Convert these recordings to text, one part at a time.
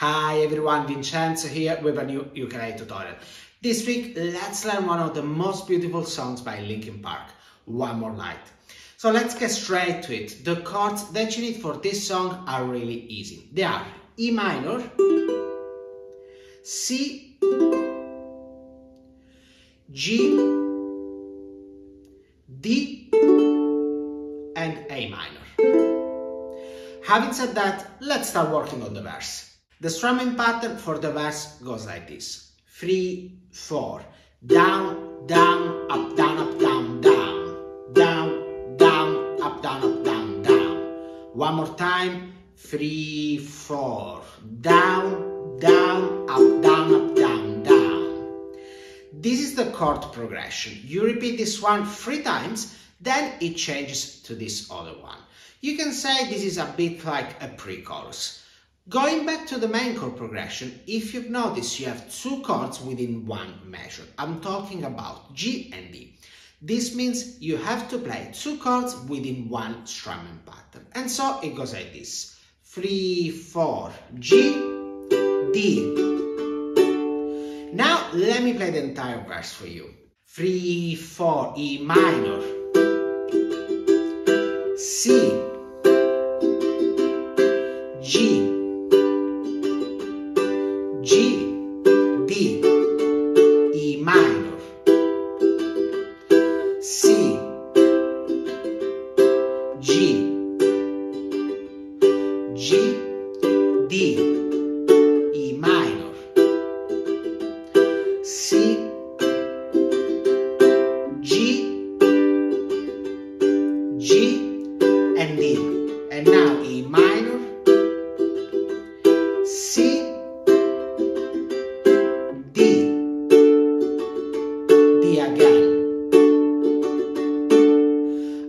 Hi everyone, Vincenzo here with a new ukulele tutorial. This week, let's learn one of the most beautiful songs by Linkin Park, One More Light. So let's get straight to it. The chords that you need for this song are really easy. They are E minor, C, G, D, and A minor. Having said that, let's start working on the verse. The strumming pattern for the verse goes like this. 3, 4, down, down, up, down, up, down, down, down, down, up, down, up, down, down. One more time. 3, 4, down, down, up, down, up, down, down. This is the chord progression. You repeat this one 3 times, then it changes to this other one. You can say this is a bit like a pre-chorus. Going back to the main chord progression, if you've noticed, you have 2 chords within one measure. I'm talking about G and D. This means you have to play 2 chords within one strumming pattern. And so it goes like this. 3, 4, G, D. Now let me play the entire verse for you. 3, 4, E minor, C, G, G, D, E minor, C, G, G, D, E minor, C, G, G, and D. And now E minor, C,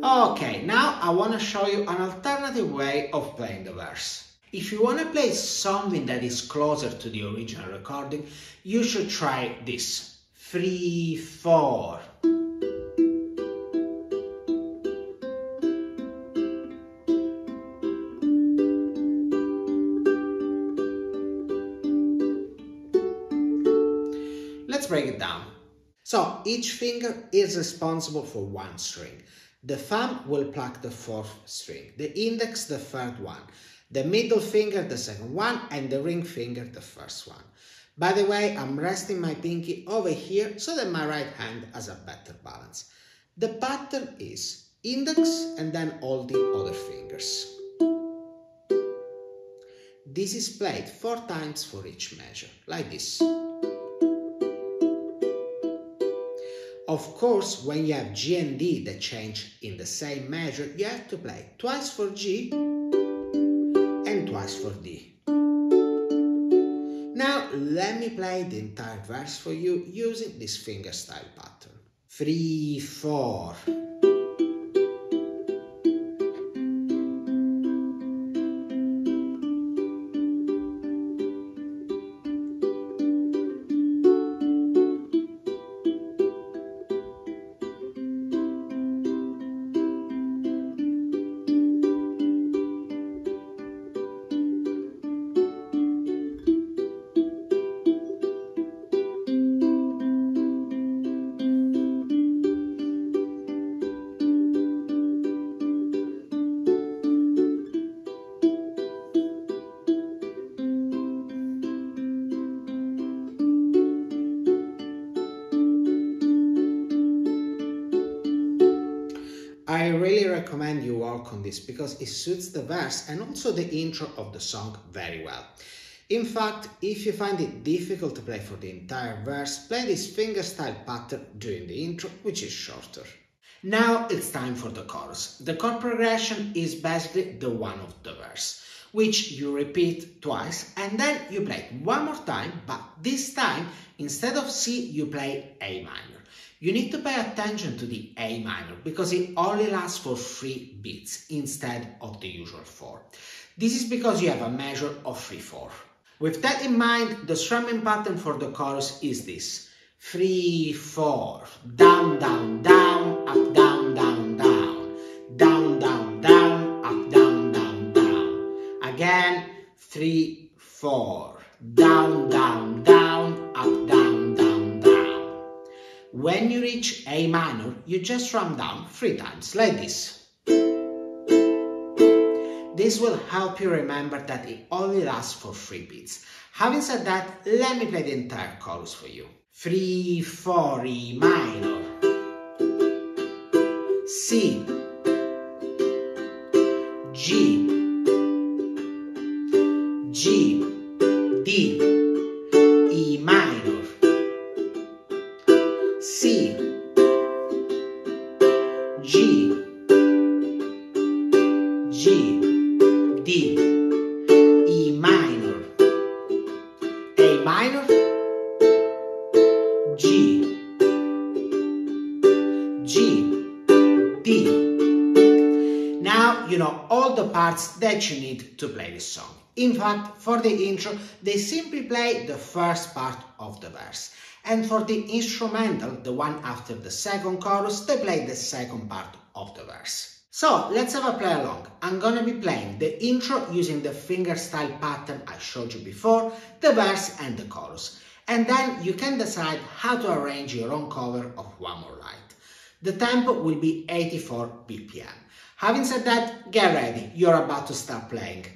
Okay, now I want to show you an alternative way of playing the verse. If you want to play something that is closer to the original recording, you should try this. 3, 4. Let's break it down. So each finger is responsible for one string. The thumb will pluck the 4th string, the index the 3rd one, the middle finger the 2nd one, and the ring finger the 1st one. By the way, I'm resting my pinky over here so that my right hand has a better balance. The pattern is index and then all the other fingers. This is played 4 times for each measure, like this. Of course, when you have G and D that change in the same measure, you have to play twice for G and twice for D. Now, let me play the entire verse for you using this fingerstyle pattern. 3, 4. I really recommend you work on this because it suits the verse and also the intro of the song very well. In fact, if you find it difficult to play for the entire verse, play this fingerstyle pattern during the intro, which is shorter. Now it's time for the chorus. The chord progression is basically the one of the verse, which you repeat twice and then you play it one more time, but this time instead of C you play A minor. You need to pay attention to the A minor because it only lasts for 3 beats instead of the usual 4. This is because you have a measure of 3/4. With that in mind, the strumming pattern for the chorus is this. 3, 4, down, down, down, up, down, down, down, down, down, down, up, down, down, down. Again, 3, 4. down, down, down, up, down, down, down. When you reach A minor, you just strum down 3 times, like this. This will help you remember that it only lasts for 3 beats. Having said that, let me play the entire chorus for you. 3, 4, E minor, C, G, G, D, E minor, C, G, G, D, E minor, A minor, G, G, D. Now you know all the parts that you need to play this song. In fact, for the intro, they simply play the first part of the verse. And for the instrumental, the one after the second chorus, they play the second part of the verse. So let's have a play along. I'm gonna be playing the intro using the fingerstyle pattern I showed you before, the verse and the chorus. And then you can decide how to arrange your own cover of One More Light. The tempo will be 84 BPM. Having said that, get ready, you're about to start playing.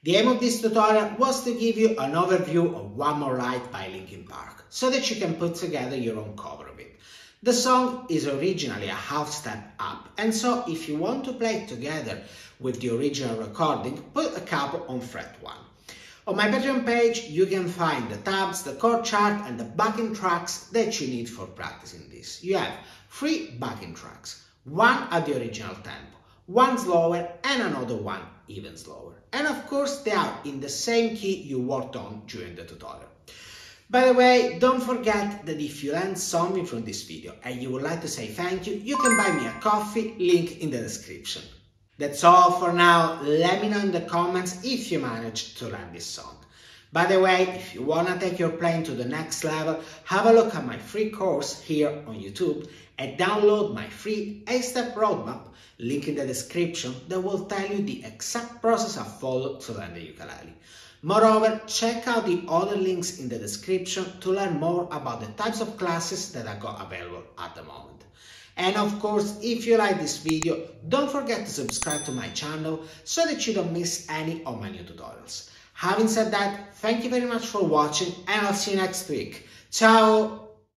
The aim of this tutorial was to give you an overview of One More Light by Linkin Park, so that you can put together your own cover of it. The song is originally a half step up, and so if you want to play it together with the original recording, put a couple on fret 1. On my Patreon page you can find the tabs, the chord chart and the backing tracks that you need for practicing this. You have 3 backing tracks, one at the original tempo, one slower and another one even slower. And of course they are in the same key you worked on during the tutorial. By the way, don't forget that if you learned something from this video and you would like to say thank you, you can buy me a coffee, link in the description. That's all for now. Let me know in the comments if you managed to learn this song. By the way, if you want to take your playing to the next level, have a look at my free course here on YouTube and download my free 8-step roadmap, link in the description, that will tell you the exact process I followed to learn the ukulele. Moreover, check out the other links in the description to learn more about the types of classes that I got available at the moment. And of course, if you like this video, don't forget to subscribe to my channel so that you don't miss any of my new tutorials. Having said that, thank you very much for watching and I'll see you next week. Ciao!